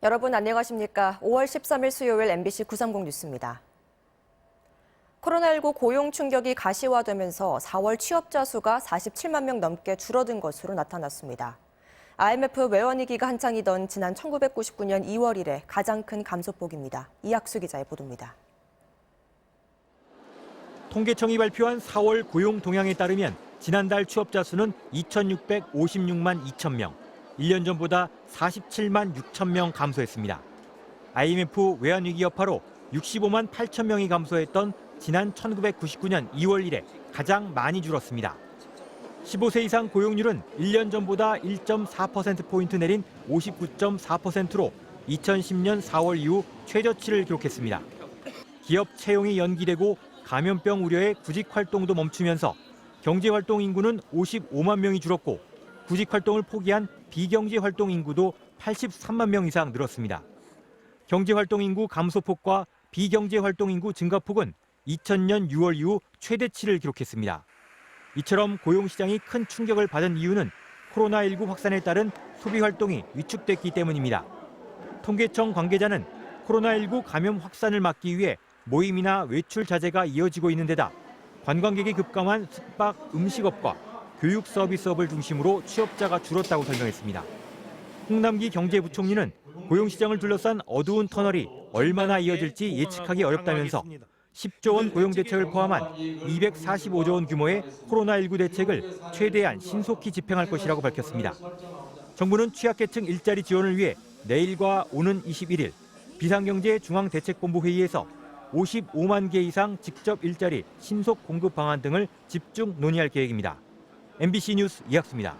여러분 안녕하십니까? 5월 13일 수요일 MBC 930 뉴스입니다. 코로나19 고용 충격이 가시화되면서 4월 취업자 수가 47만 명 넘게 줄어든 것으로 나타났습니다. IMF 외환위기가 한창이던 지난 1999년 2월 이래 가장 큰 감소폭입니다. 이학수 기자의 보도입니다. 통계청이 발표한 4월 고용 동향에 따르면 지난달 취업자 수는 2,656만 2천 명, 1년 전보다 47만 6천 명 감소했습니다. IMF 외환위기 여파로 65만 8천 명이 감소했던 지난 1999년 2월 이래 가장 많이 줄었습니다. 15세 이상 고용률은 1년 전보다 1.4%포인트 내린 59.4%로 2010년 4월 이후 최저치를 기록했습니다. 기업 채용이 연기되고 감염병 우려에 구직 활동도 멈추면서 경제활동 인구는 55만 명이 줄었고 구직 활동을 포기한 비경제 활동 인구도 83만 명 이상 늘었습니다. 경제 활동 인구 감소폭과 비경제 활동 인구 증가폭은 2000년 6월 이후 최대치를 기록했습니다. 이처럼 고용시장이 큰 충격을 받은 이유는 코로나19 확산에 따른 소비 활동이 위축됐기 때문입니다. 통계청 관계자는 코로나19 감염 확산을 막기 위해 모임이나 외출 자제가 이어지고 있는 데다 관광객이 급감한 숙박, 음식업과 교육 서비스업을 중심으로 취업자가 줄었다고 설명했습니다. 홍남기 경제부총리는 고용시장을 둘러싼 어두운 터널이 얼마나 이어질지 예측하기 어렵다면서 10조 원 고용대책을 포함한 245조 원 규모의 코로나19 대책을 최대한 신속히 집행할 것이라고 밝혔습니다. 정부는 취약계층 일자리 지원을 위해 내일과 오는 21일 비상경제 중앙대책본부 회의에서 55만 개 이상 직접 일자리 신속 공급 방안 등을 집중 논의할 계획입니다. MBC 뉴스 이학수입니다.